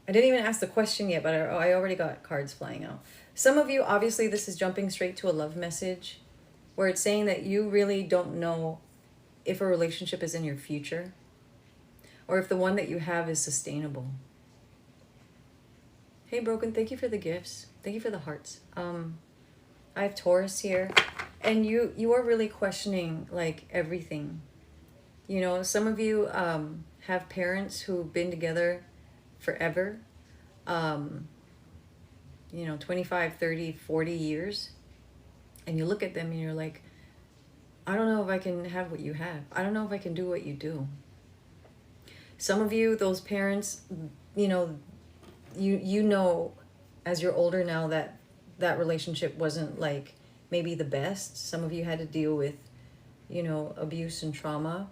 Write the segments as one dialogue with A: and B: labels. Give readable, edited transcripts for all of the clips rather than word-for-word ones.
A: I didn't even ask the question yet, but I already got cards flying out. Some of you, obviously, this is jumping straight to a love message where it's saying that you really don't know if a relationship is in your future or if the one that you have is sustainable. Hey, Broken, thank you for the gifts. Thank you for the hearts. I have Taurus here, and you are really questioning like everything. You know, some of you have parents who've been together forever. Um, 25, 30, 40 years, and you look at them and you're like, I don't know if I can have what you have. I don't know if I can do what you do. Some of you, those parents, you know, you know as you're older now that that relationship wasn't like maybe the best. Some of you had to deal with, abuse and trauma.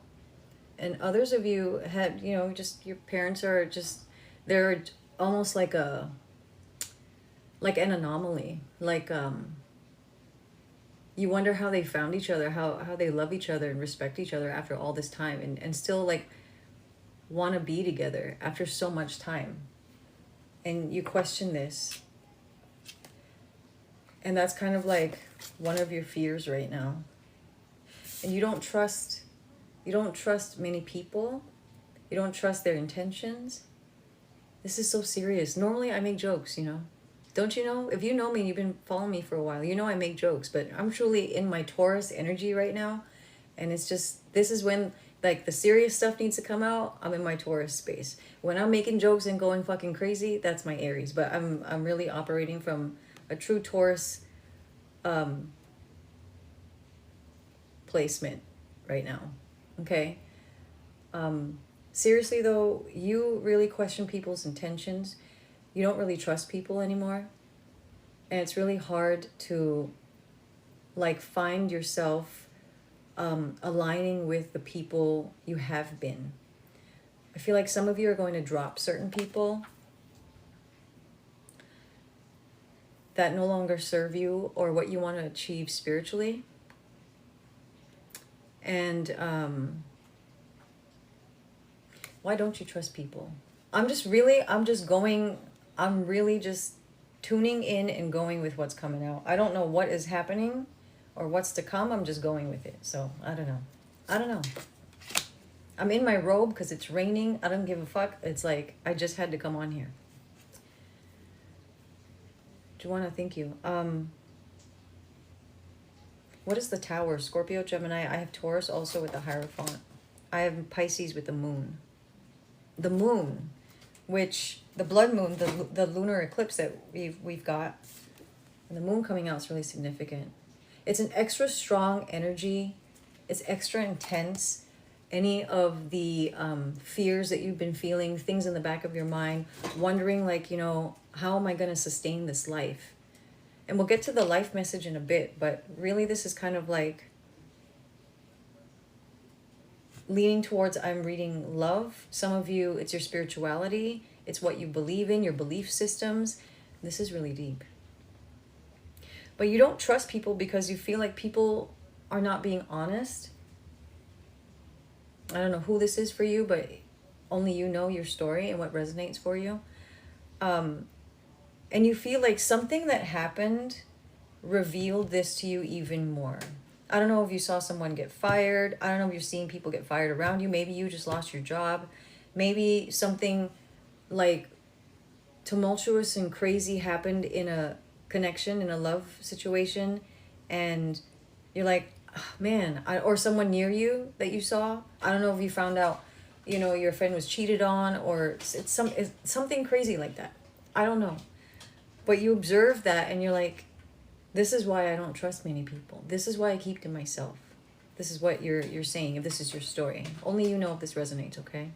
A: And others of you had, just your parents are just, they're almost like an anomaly. Like, you wonder how they found each other, how they love each other and respect each other after all this time, and still like want to be together after so much time. And you question this. And that's kind of like one of your fears right now. And you don't trust many people. You don't trust their intentions. This is so serious. Normally I make jokes, Don't you know? If you know me and you've been following me for a while, you know I make jokes, but I'm truly in my Taurus energy right now. And it's just, this is when like the serious stuff needs to come out. I'm in my Taurus space. When I'm making jokes and going fucking crazy, that's my Aries. But I'm really operating from a true Taurus placement right now. Okay? Seriously though, you really question people's intentions. You don't really trust people anymore. And it's really hard to like find yourself aligning with the people you have been. I feel like some of you are going to drop certain people that no longer serve you or what you want to achieve spiritually. And why don't you trust people? I'm really just tuning in and going with what's coming out. I don't know what is happening or what's to come. I'm just going with it. So I don't know. I'm in my robe because it's raining. I don't give a fuck. It's like I just had to come on here. Joanna, thank you. What is the Tower? Scorpio, Gemini. I have Taurus also with the Hierophant. I have Pisces with the Moon. The Moon, which the blood moon, the lunar eclipse that we've got, and the moon coming out is really significant. It's an extra strong energy. It's extra intense. Any of the fears that you've been feeling, things in the back of your mind, wondering like, how am I going to sustain this life? And we'll get to the life message in a bit, but really this is kind of like leaning towards, I'm reading love. Some of you, it's your spirituality. It's what you believe in, your belief systems. This is really deep. But you don't trust people because you feel like people are not being honest. I don't know who this is for you, but only you know your story and what resonates for you. And you feel like something that happened revealed this to you even more. I don't know if you saw someone get fired. I don't know if you're seeing people get fired around you. Maybe you just lost your job. Maybe something like tumultuous and crazy happened in a connection, in a love situation. And you're like, oh, man, or someone near you that you saw. I don't know if you found out, your friend was cheated on, or it's something crazy like that. I don't know. But you observe that and you're like, this is why I don't trust many people. This is why I keep to myself. This is what you're saying, if this is your story. Only you know if this resonates, okay?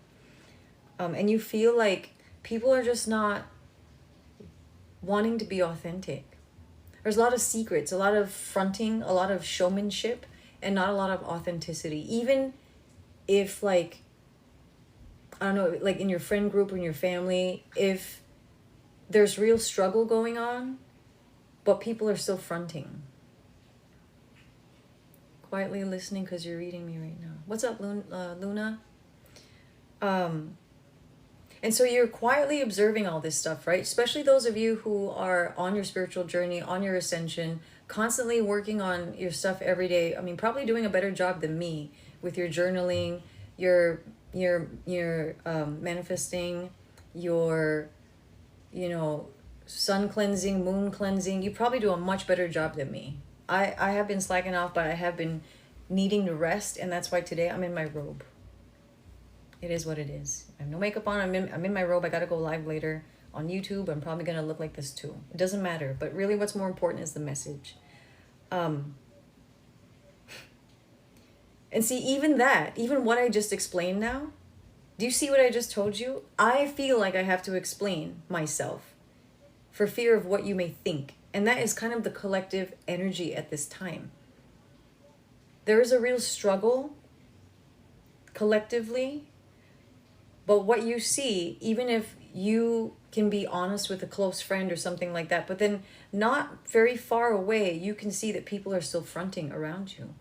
A: And you feel like people are just not wanting to be authentic. There's a lot of secrets, a lot of fronting, a lot of showmanship, and not a lot of authenticity. Even if like, I don't know, like in your friend group or in your family, if there's real struggle going on, but people are still fronting. Quietly listening because you're reading me right now. What's up, Luna? And And so you're quietly observing all this stuff, right? Especially those of you who are on your spiritual journey, on your ascension, constantly working on your stuff every day. I mean, probably doing a better job than me with your journaling, your manifesting, your, you know, sun cleansing, moon cleansing. You probably do a much better job than me. I have been slacking off, but I have been needing to rest, and that's why today I'm in my robe. It is what it is. I have no makeup on. I'm in my robe. I gotta go live later on YouTube. I'm probably gonna look like this too. It doesn't matter. But really, what's more important is the message. And see, even what I just explained now. Do you see what I just told you? I feel like I have to explain myself for fear of what you may think, and that is kind of the collective energy at this time. There is a real struggle collectively. But what you see, even if you can be honest with a close friend or something like that, but then not very far away, you can see that people are still fronting around you.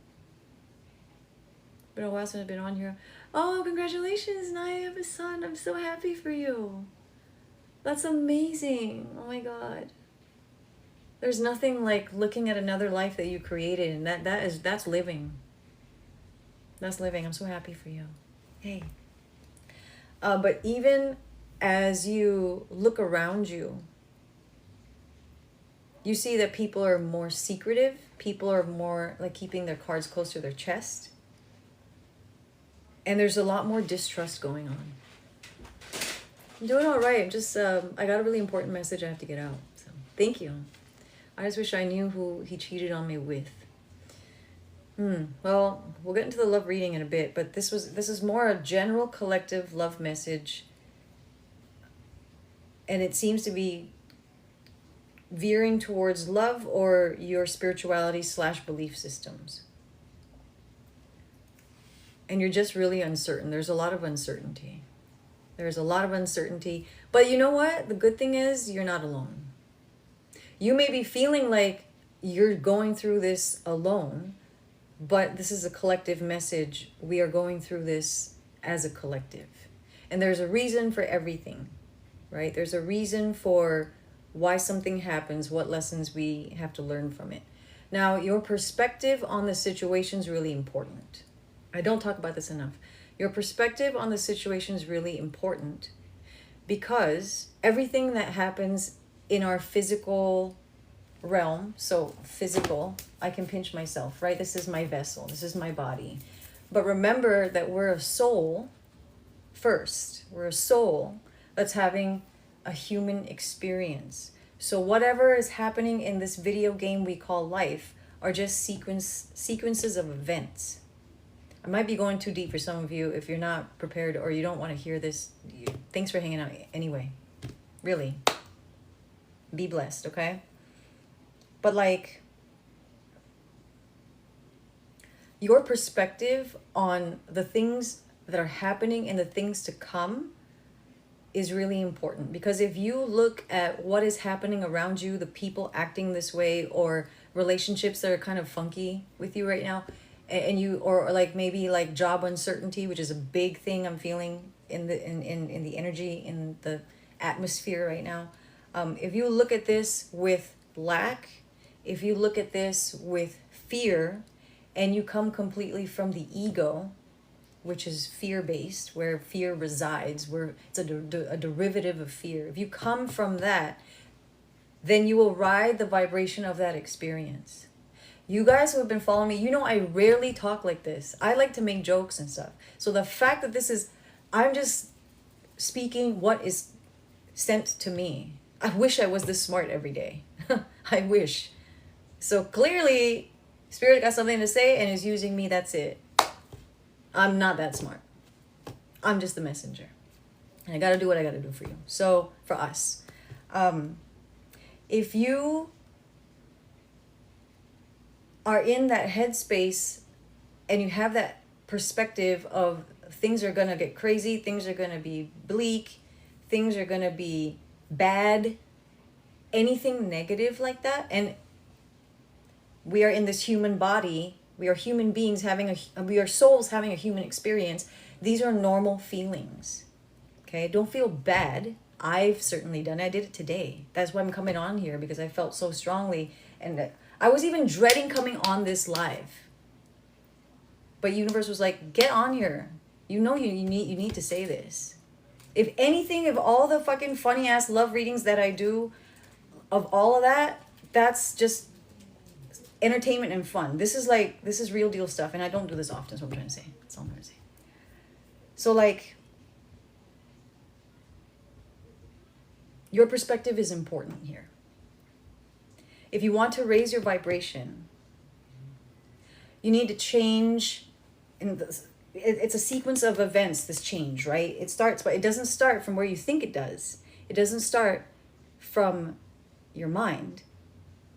A: Been a while since I've been on here. Oh, congratulations, Naya, I have a son. I'm so happy for you. That's amazing. Oh my God. There's nothing like looking at another life that you created, and that's living. That's living. I'm so happy for you. Hey. But even as you look around you, you see that people are more secretive. People are more like keeping their cards close to their chest. And there's a lot more distrust going on. I'm doing all right. Just, I got a really important message I have to get out. So thank you. I just wish I knew who he cheated on me with. Well, we'll get into the love reading in a bit, but this is more a general collective love message, and it seems to be veering towards love or your spirituality / belief systems. And you're just really uncertain. There's a lot of uncertainty. There's a lot of uncertainty, but you know what? The good thing is you're not alone. You may be feeling like you're going through this alone, but this is a collective message. We are going through this as a collective. And there's a reason for everything, right? There's a reason for why something happens, what lessons we have to learn from it. Now, your perspective on the situation is really important. I don't talk about this enough. Your perspective on the situation is really important because everything that happens in our physical realm, so physical, I can pinch myself, right? This is my vessel, this is my body. But remember that we're a soul first. We're a soul that's having a human experience. So whatever is happening in this video game we call life are just sequences of events. I might be going too deep for some of you. If you're not prepared or you don't want to hear this, thanks for hanging out anyway. Really. Be blessed, okay? But like, your perspective on the things that are happening and the things to come is really important. Because if you look at what is happening around you, the people acting this way, or relationships that are kind of funky with you right now, and you, or like maybe like job uncertainty, which is a big thing I'm feeling in the energy, in the atmosphere right now. If you look at this with lack, if you look at this with fear, and you come completely from the ego, which is fear-based, where fear resides, where it's a derivative of fear. If you come from that, then you will ride the vibration of that experience. You guys who have been following me, you know I rarely talk like this. I like to make jokes and stuff. So the fact that this is, I'm just speaking what is sent to me. I wish I was this smart every day. I wish. So clearly, Spirit got something to say and is using me, that's it. I'm not that smart. I'm just the messenger. And I got to do what I got to do for you. So, for us. If you are in that headspace and you have that perspective of things are going to get crazy, things are going to be bleak, things are going to be bad, anything negative like that, and we are in this human body, we are human beings we are souls having a human experience, these are normal feelings, okay? Okay? Don't feel bad. I've certainly done it. I did it today. That's why I'm coming on here, because I felt so strongly. And I was even dreading coming on this live. But universe was like, get on here. You know you need to say this. If anything, of all the fucking funny ass love readings that I do, of all of that, that's just entertainment and fun. This is real deal stuff, and I don't do this often, is what I'm trying to say. That's all I'm trying to say. So like, your perspective is important here. If you want to raise your vibration, you need to change. It's a sequence of events, this change, right? It starts, but it doesn't start from where you think it does. It doesn't start from your mind.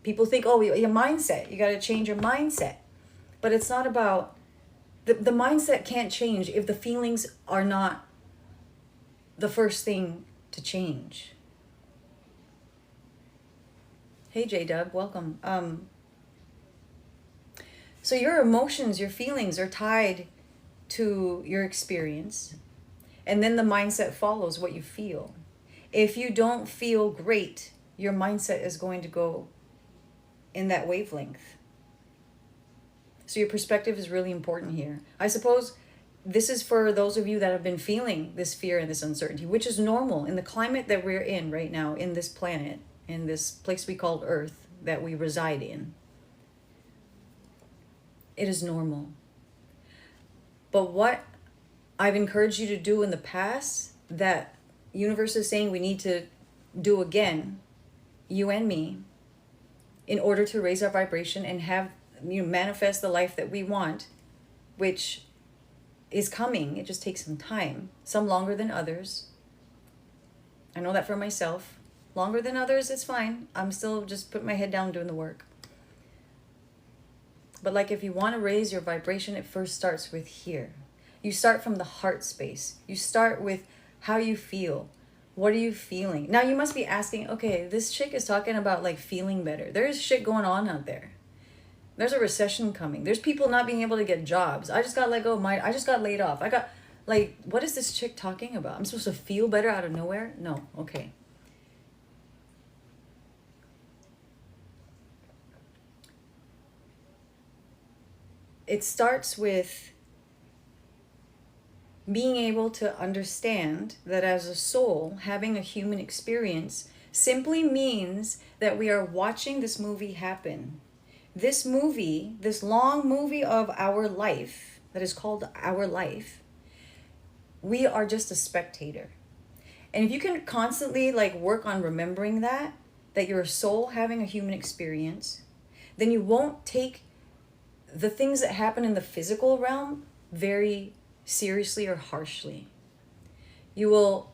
A: People think, oh, your mindset. You got to change your mindset. But it's not about... The mindset can't change if the feelings are not the first thing to change. Hey, J-Dub, welcome. So your emotions, your feelings are tied to your experience. And then the mindset follows what you feel. If you don't feel great, your mindset is going to go in that wavelength. So your perspective is really important here. I suppose this is for those of you that have been feeling this fear and this uncertainty, which is normal in the climate that we're in right now, in this planet, in this place we call Earth that we reside in. It is normal. But what I've encouraged you to do in the past, that universe is saying we need to do again, you and me, in order to raise our vibration and have manifest the life that we want, which is coming. It just takes some time, some longer than others. I know that for myself. Longer than others, it's fine. I'm still just putting my head down doing the work. But like, if you want to raise your vibration, it first starts with here. You start from the heart space. You start with how you feel. What are you feeling? Now you must be asking, okay, this chick is talking about like feeling better. There's shit going on out there. There's a recession coming. There's people not being able to get jobs. I just got let go. I just got laid off. What is this chick talking about? I'm supposed to feel better out of nowhere? No. Okay. It starts with being able to understand that as a soul, having a human experience simply means that we are watching this movie happen. This movie, this long movie of our life that is called our life, we are just a spectator. And if you can constantly work on remembering that you're a soul having a human experience, then you won't take the things that happen in the physical realm very seriously or harshly. You will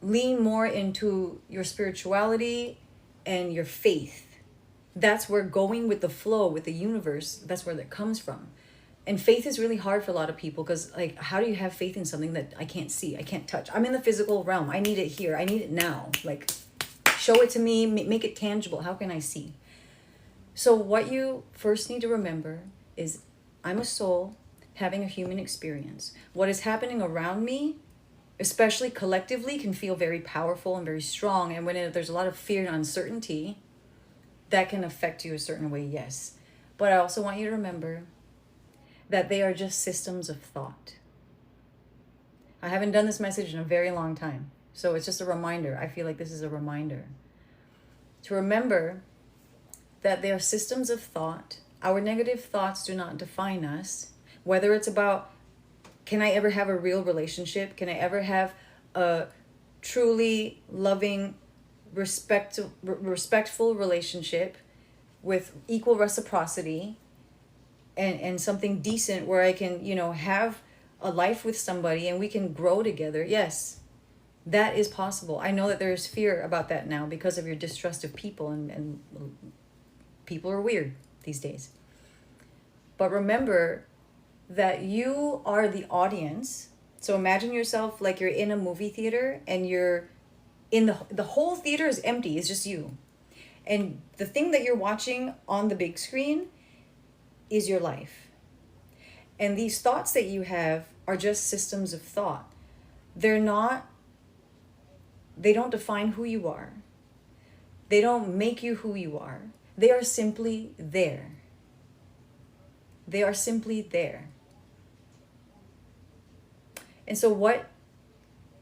A: lean more into your spirituality and your faith. That's where going with the flow, with the universe, that's where that comes from. And faith is really hard for a lot of people because, how do you have faith in something that I can't see, I can't touch? I'm in the physical realm. I need it here. I need it now. Show it to me, make it tangible. How can I see? So what you first need to remember is I'm a soul having a human experience. What is happening around me, especially collectively, can feel very powerful and very strong. And when there's a lot of fear and uncertainty, that can affect you a certain way, yes. But I also want you to remember that they are just systems of thought. I haven't done this message in a very long time. So it's just a reminder. I feel like this is a reminder. To remember that they are systems of thought. Our negative thoughts do not define us. Whether it's about, can I ever have a real relationship? Can I ever have a truly loving, respectful relationship with equal reciprocity and something decent where I can, have a life with somebody and we can grow together? Yes, that is possible. I know that there is fear about that now because of your distrust of people, and people are weird these days. But remember that you are the audience. So imagine yourself like you're in a movie theater and you're in the whole theater is empty. It's just you. And the thing that you're watching on the big screen is your life. And these thoughts that you have are just systems of thought. They're not, they don't define who you are. They don't make you who you are. They are simply there. They are simply there. And so what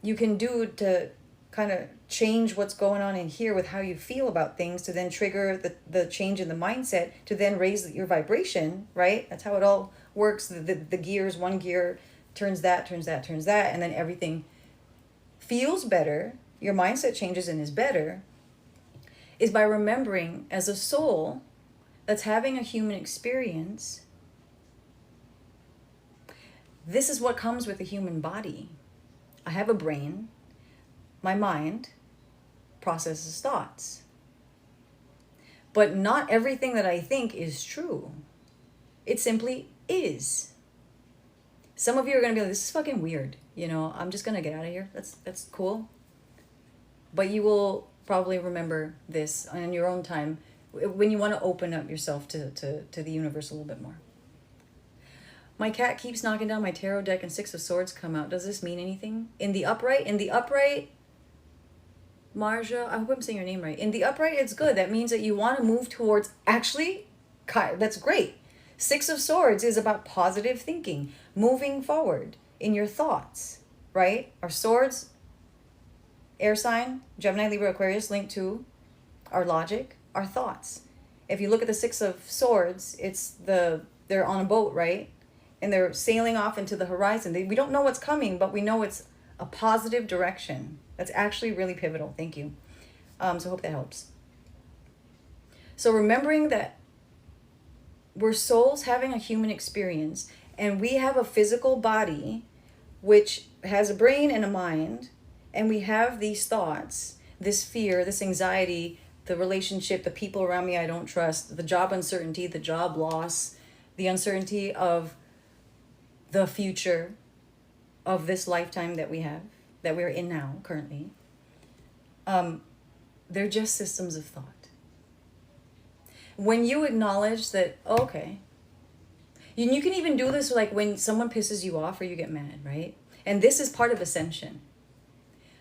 A: you can do to kind of change what's going on in here with how you feel about things to then trigger the change in the mindset to then raise your vibration, right? That's how it all works. The gears, one gear turns that, and then everything feels better. Your mindset changes and is better, is by remembering as a soul that's having a human experience, this is what comes with a human body. I have a brain. My mind processes thoughts. But not everything that I think is true. It simply is. Some of you are going to be like, this is fucking weird. You know, I'm just going to get out of here. That's cool. But you will probably remember this in your own time when you want to open up yourself to the universe a little bit more. My cat keeps knocking down my tarot deck and Six of Swords come out. Does this mean anything? In the upright, Marja, I hope I'm saying your name right. In the upright, it's good. That means that you want to move towards, actually, that's great. Six of Swords is about positive thinking, moving forward in your thoughts, right? Our swords, air sign, Gemini, Libra, Aquarius, linked to our logic, our thoughts. If you look at the Six of Swords, they're on a boat, right? And they're sailing off into the horizon. We don't know what's coming, but we know it's a positive direction. That's actually really pivotal. Thank you. So I hope that helps. So remembering that we're souls having a human experience, and we have a physical body which has a brain and a mind, and we have these thoughts, this fear, this anxiety, the relationship, the people around me I don't trust, the job uncertainty, the job loss, the uncertainty of the future of this lifetime that we have, that we're in now, currently. They're just systems of thought. When you acknowledge that, okay, you can even do this like when someone pisses you off or you get mad, right? And this is part of ascension.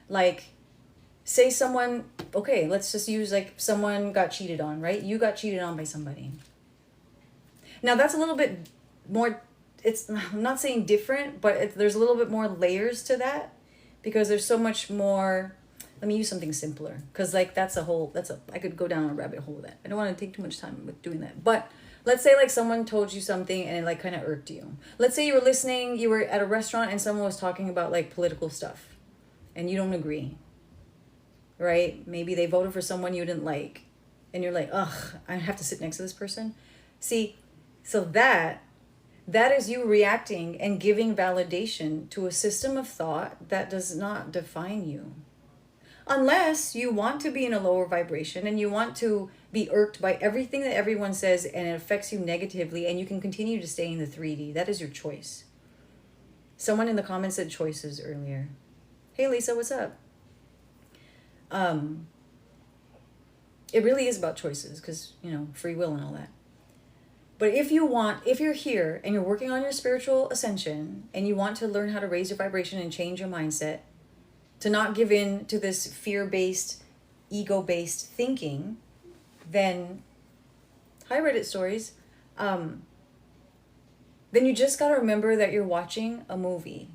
A: Like, say someone, okay, let's just use like someone got cheated on, right? You got cheated on by somebody. Now that's a little bit more, I'm not saying different, but there's a little bit more layers to that because there's so much more. Let me use something simpler because like I could go down a rabbit hole with that. I don't want to take too much time with doing that. But let's say like someone told you something and it like kind of irked you. Let's say you were at a restaurant and someone was talking about like political stuff and you don't agree, right? Maybe they voted for someone you didn't like and you're like, ugh, I have to sit next to this person. See, so that is you reacting and giving validation to a system of thought that does not define you. Unless you want to be in a lower vibration and you want to be irked by everything that everyone says and it affects you negatively and you can continue to stay in the 3D. That is your choice. Someone in the comments said choices earlier. Hey Lisa, what's up? It really is about choices because, free will and all that. But if you're here and you're working on your spiritual ascension and you want to learn how to raise your vibration and change your mindset, to not give in to this fear-based, ego-based thinking, then, hi Reddit stories, then you just got to remember that you're watching a movie.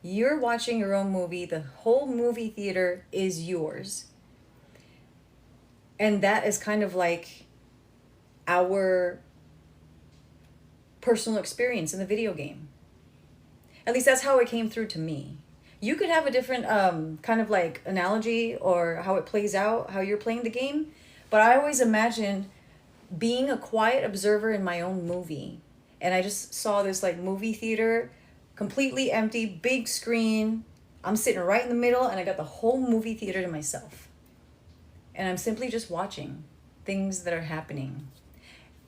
A: You're watching your own movie. The whole movie theater is yours. And that is kind of like our personal experience in the video game. At least that's how it came through to me. You could have a different kind of like analogy or how it plays out, how you're playing the game. But I always imagined being a quiet observer in my own movie. And I just saw this like movie theater, completely empty, big screen. I'm sitting right in the middle and I got the whole movie theater to myself. And I'm simply just watching things that are happening.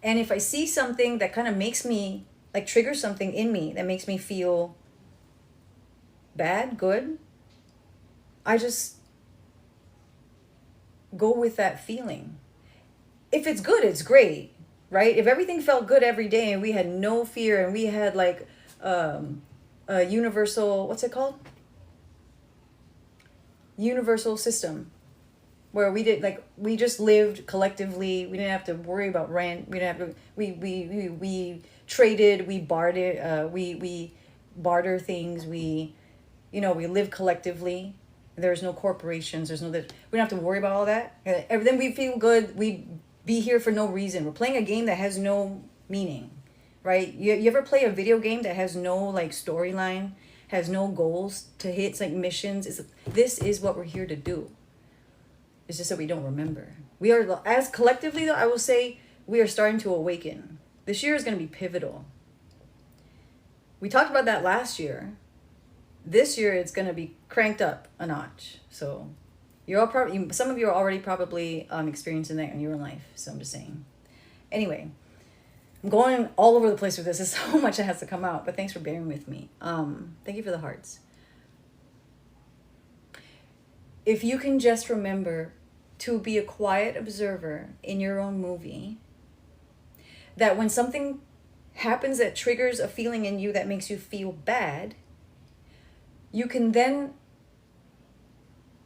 A: And if I see something that kind of makes me, like triggers something in me that makes me feel bad, good, I just go with that feeling. If it's good, it's great, right? If everything felt good every day and we had no fear and we had like a universal, what's it called? universal system where we just lived collectively. We didn't have to worry about rent. We didn't have to, we traded, we bartered, we barter things. We live collectively. There's no corporations. We don't have to worry about all that. Then we feel good. We be here for no reason. We're playing a game that has no meaning, right? You ever play a video game that has no like storyline, has no goals to hit? It's like missions. This is what we're here to do. It's just that we don't remember. We are, as collectively though, I will say we are starting to awaken. This year is going to be pivotal. We talked about that last year. This year it's going to be cranked up a notch. So you're all probably, some of you are already probably experiencing that in your own life. So I'm just saying. Anyway, I'm going all over the place with this. There's so much that has to come out, but thanks for bearing with me. Thank you for the hearts. If you can just remember to be a quiet observer in your own movie, that when something happens that triggers a feeling in you that makes you feel bad, you can then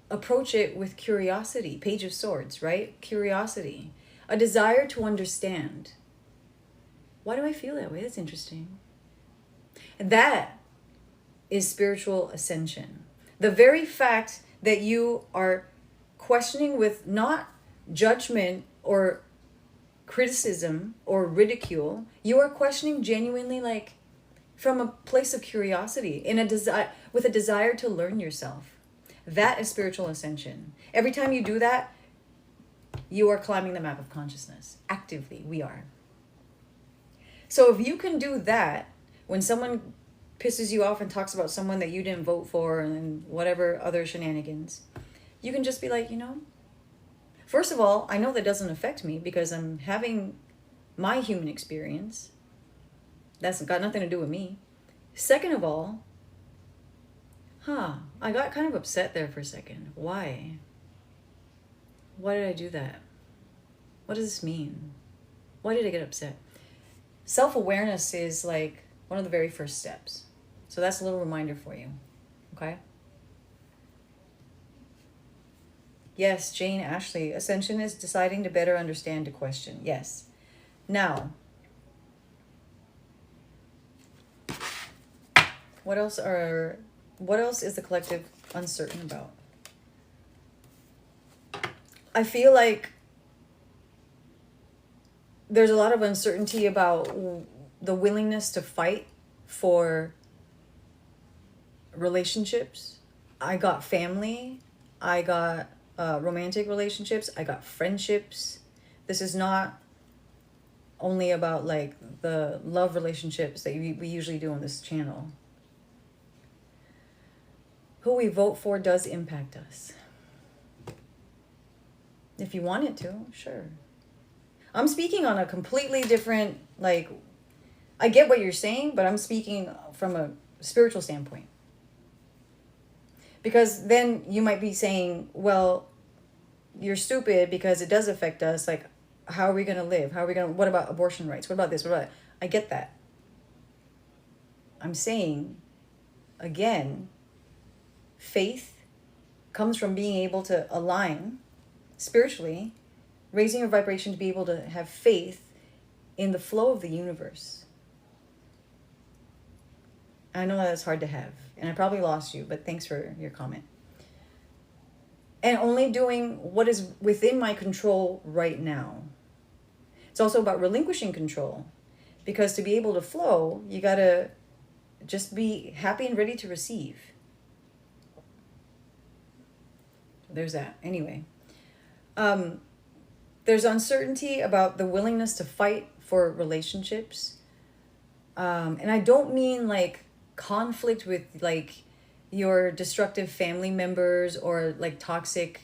A: approach it with curiosity. Page of Swords, right? Curiosity. A desire to understand. Why do I feel that way? That's interesting. That is spiritual ascension. The very fact that you are questioning with not judgment or criticism or ridicule, you are questioning genuinely, like from a place of curiosity, in a desire, with a desire to learn yourself. That is spiritual ascension. Every time you do that, you are climbing the map of consciousness. Actively, we are. So if you can do that, when someone pisses you off and talks about someone that you didn't vote for and whatever other shenanigans, you can just be like, first of all, I know that doesn't affect me because I'm having my human experience. That's got nothing to do with me. Second of all, I got kind of upset there for a second. Why? Why did I do that? What does this mean? Why did I get upset? Self-awareness is like one of the very first steps. So that's a little reminder for you. Okay? Yes, Jane Ashley. Ascension is deciding to better understand a question. Yes. Now, what else is the collective uncertain about? I feel like there's a lot of uncertainty about the willingness to fight for relationships. I got family. I got romantic relationships. I got friendships. This is not only about like the love relationships that we usually do on this channel. Who we vote for does impact us. If you want it to, sure. I'm speaking on a completely different, like, I get what you're saying, but I'm speaking from a spiritual standpoint. Because then you might be saying, well, you're stupid because it does affect us. Like, how are we going to live? What about abortion rights? What about this? What about that? I get that. I'm saying, again, faith comes from being able to align spiritually, raising your vibration to be able to have faith in the flow of the universe. I know that's hard to have, and I probably lost you, but thanks for your comment. And only doing what is within my control right now. It's also about relinquishing control, because to be able to flow, you gotta just be happy and ready to receive. There's that. Anyway, there's uncertainty about the willingness to fight for relationships. And I don't mean like conflict with like your destructive family members or like toxic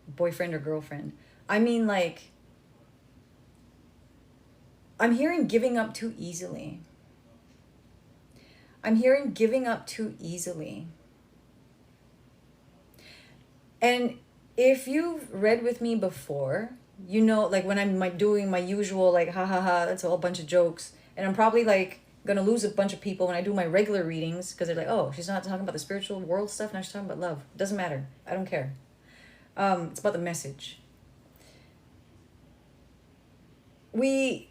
A: boyfriend or girlfriend. I mean like, I'm hearing giving up too easily. I'm hearing giving up too easily. And if you've read with me before, you know, like when I'm doing my usual, like, ha ha ha, that's a whole bunch of jokes. And I'm probably like going to lose a bunch of people when I do my regular readings because they're like, oh, she's not talking about the spiritual world stuff. Now she's talking about love. Doesn't matter. I don't care. It's about the message. We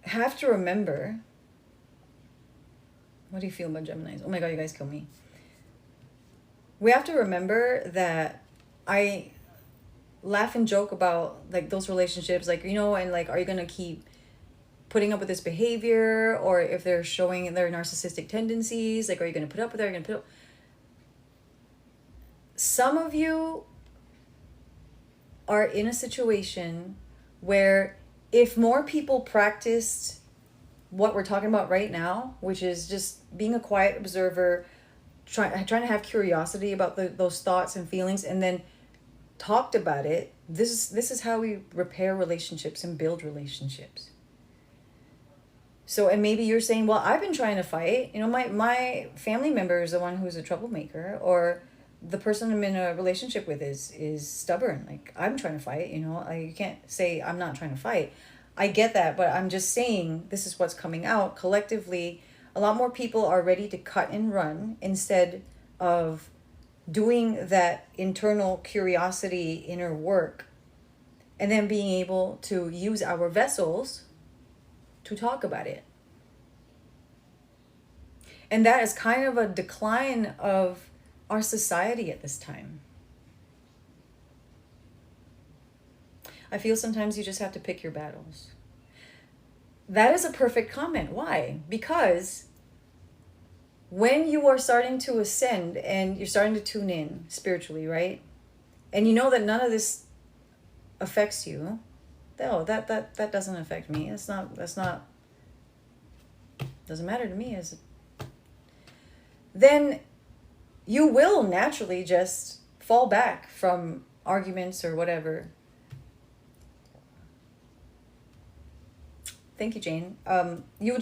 A: have to remember. What do you feel about Geminis? Oh my God, you guys kill me. We have to remember that I laugh and joke about like those relationships, like, you know, and like, are you going to keep putting up with this behavior? Or if they're showing their narcissistic tendencies, like, are you going to put up with it? Are you going to put up? Some of you are in a situation where if more people practiced what we're talking about right now, which is just being a quiet observer, trying to have curiosity about those thoughts and feelings, and then talked about it, this is how we repair relationships and build relationships. So, and maybe you're saying, well, I've been trying to fight, you know, my family member is the one who's a troublemaker, or the person I'm in a relationship with is stubborn. Like, I'm trying to fight, you know. You can't say I'm not trying to fight. I get that, but I'm just saying this is what's coming out collectively. A lot more people are ready to cut and run instead of doing that internal curiosity, inner work, and then being able to use our vessels to talk about it. And that is kind of a decline of our society at this time. I feel sometimes you just have to pick your battles. That is a perfect comment. Why? Because when you are starting to ascend and you're starting to tune in spiritually, right? And you know that none of this affects you. No, that doesn't affect me. That's not doesn't matter to me. Then you will naturally just fall back from arguments or whatever. Thank you, Jane. You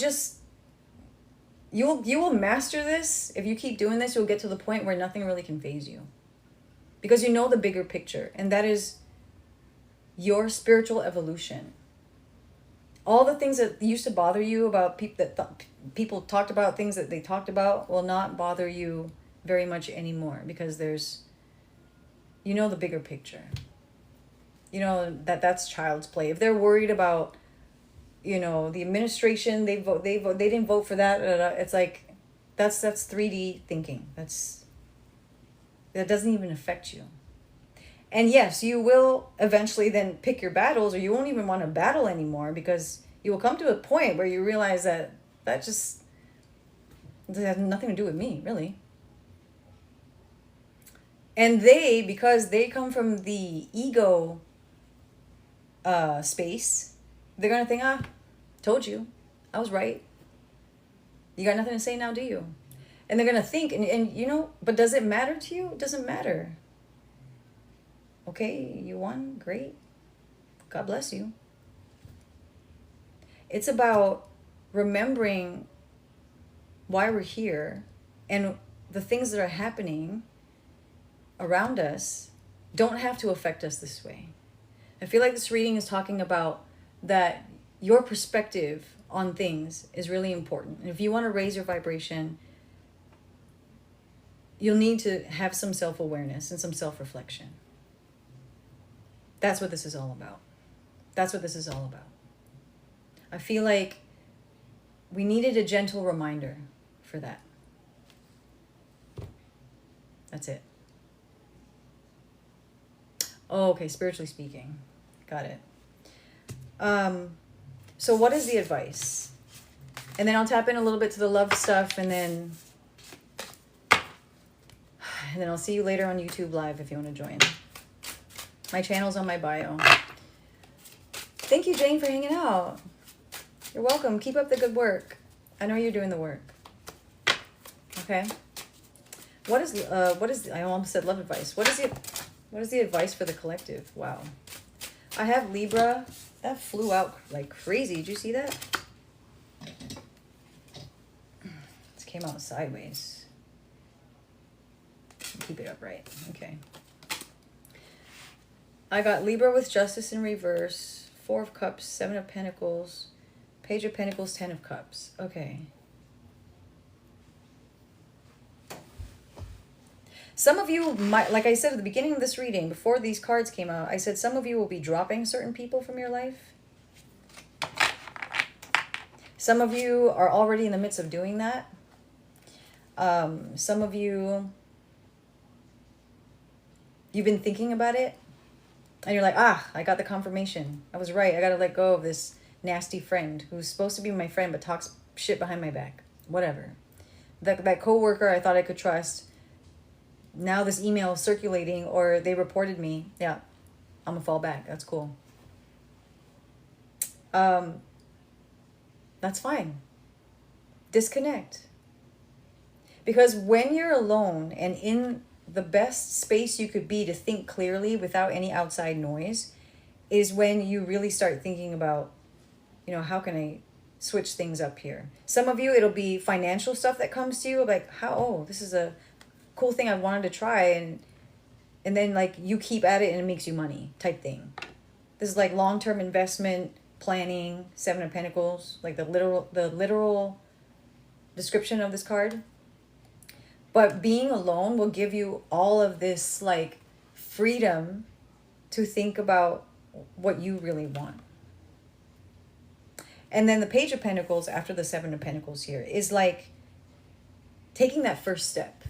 A: will master this. If you keep doing this, you'll get to the point where nothing really can faze you. Because you know the bigger picture, and that is your spiritual evolution. All the things that used to bother you about people talked about things that they talked about will not bother you very much anymore, because you know the bigger picture. You know that's child's play. If they're worried about, you know, the administration, they didn't vote for that. It's like, that's 3D thinking. That doesn't even affect you. And yes, you will eventually then pick your battles, or you won't even want to battle anymore, because you will come to a point where you realize that just has nothing to do with me, really. And because they come from the ego space, they're going to think, told you, I was right. You got nothing to say now, do you? And they're going to think, and you know, but does it matter to you? It doesn't matter. Okay, you won, great. God bless you. It's about remembering why we're here, and the things that are happening around us don't have to affect us this way. I feel like this reading is talking about that your perspective on things is really important. And if you want to raise your vibration, you'll need to have some self-awareness and some self-reflection. That's what this is all about. That's what this is all about. I feel like we needed a gentle reminder for that. That's it. Oh, okay, spiritually speaking. Got it. So what is the advice? And then I'll tap in a little bit to the love stuff, and then I'll see you later on YouTube Live if you want to join. My channel's on my bio. Thank you, Jane, for hanging out. You're welcome. Keep up the good work. I know you're doing the work. Okay. What is I almost said love advice. What is the advice for the collective? Wow. I have Libra. That flew out like crazy. Did you see that? This came out sideways. Keep it upright. Okay. I got Libra with Justice in reverse, 4 of Cups, 7 of Pentacles, Page of Pentacles, Ten of Cups. Okay. Some of you might, like I said at the beginning of this reading, before these cards came out, I said some of you will be dropping certain people from your life. Some of you are already in the midst of doing that. Some of you, you've been thinking about it. And you're like, I got the confirmation. I was right. I got to let go of this nasty friend who's supposed to be my friend but talks shit behind my back. Whatever. That coworker I thought I could trust. Now this email is circulating, or they reported me. Yeah, I'm going to fall back. That's cool. That's fine. Disconnect. Because when you're alone and in the best space you could be to think clearly without any outside noise is when you really start thinking about, how can I switch things up here? Some of you, it'll be financial stuff that comes to you, like, this is a cool thing I wanted to try, and then like you keep at it and it makes you money type thing. This is like long-term investment planning, Seven of Pentacles, like the literal description of this card. But being alone will give you all of this like freedom to think about what you really want. And then the Page of Pentacles after the Seven of Pentacles here is like taking that first step.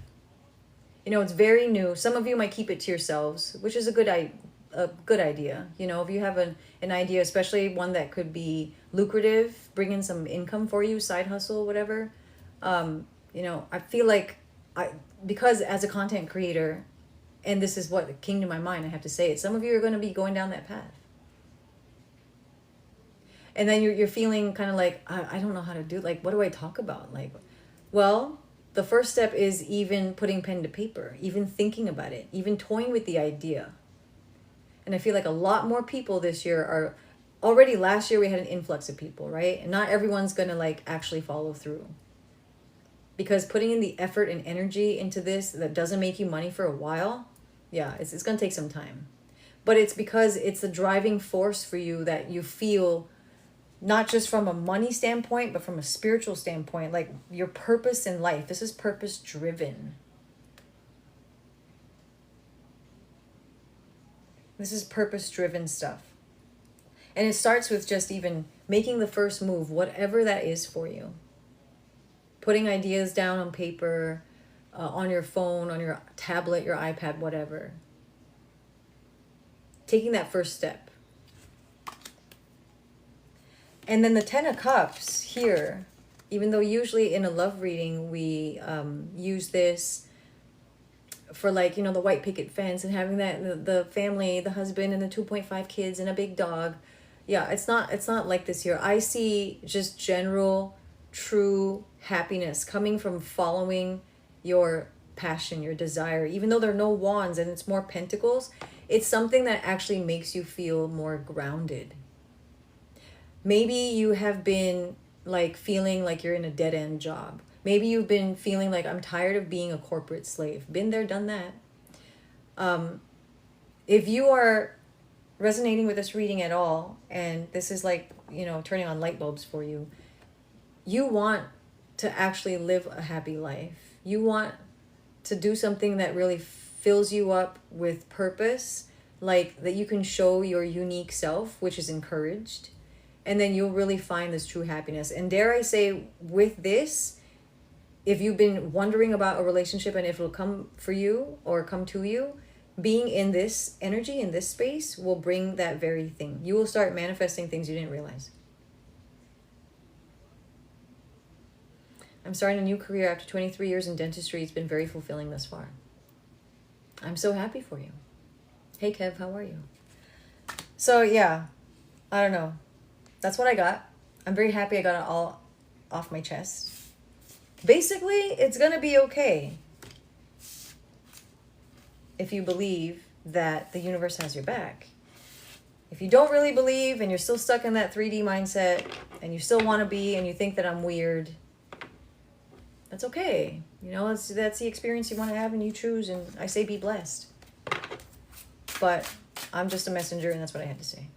A: It's very new. Some of you might keep it to yourselves, which is a good idea. If you have an idea, especially one that could be lucrative, bring in some income for you, side hustle, whatever. I feel like because as a content creator, and this is what came to my mind, I have to say it, some of you are going to be going down that path. And then you're feeling kind of like, I don't know how to do, like, what do I talk about? Like, well, the first step is even putting pen to paper, even thinking about it, even toying with the idea. And I feel like a lot more people this year are, already last year we had an influx of people, right? And not everyone's going to like actually follow through. Because putting in the effort and energy into this that doesn't make you money for a while, yeah, it's going to take some time. But it's because it's the driving force for you that you feel, not just from a money standpoint, but from a spiritual standpoint, like your purpose in life. This is purpose driven. This is purpose driven stuff. And it starts with just even making the first move, whatever that is for you. Putting ideas down on paper, on your phone, on your tablet, your iPad, whatever. Taking that first step. And then the Ten of Cups here, even though usually in a love reading we use this for like, the white picket fence and having that, the family, the husband and the 2.5 kids and a big dog. Yeah, it's not like this here. I see just general, true happiness coming from following your passion, your desire. Even though there are no wands and it's more pentacles, it's something that actually makes you feel more grounded. Maybe you have been like feeling like you're in a dead-end job. Maybe you've been feeling like, I'm tired of being a corporate slave. Been there, done that. If you are resonating with this reading at all, and this is like, turning on light bulbs for you, you want to actually live a happy life. You want to do something that really fills you up with purpose, like that you can show your unique self, which is encouraged. And then you'll really find this true happiness. And dare I say, with this, if you've been wondering about a relationship and if it'll come for you or come to you, being in this energy, in this space, will bring that very thing. You will start manifesting things you didn't realize. I'm starting a new career after 23 years in dentistry. It's been very fulfilling thus far. I'm so happy for you. Hey, Kev, how are you? So, yeah, I don't know. That's what I got. I'm very happy I got it all off my chest. Basically, it's going to be okay if you believe that the universe has your back. If you don't really believe and you're still stuck in that 3D mindset and you still want to be and you think that I'm weird, that's okay. That's the experience you want to have and you choose, and I say be blessed. But I'm just a messenger and that's what I had to say.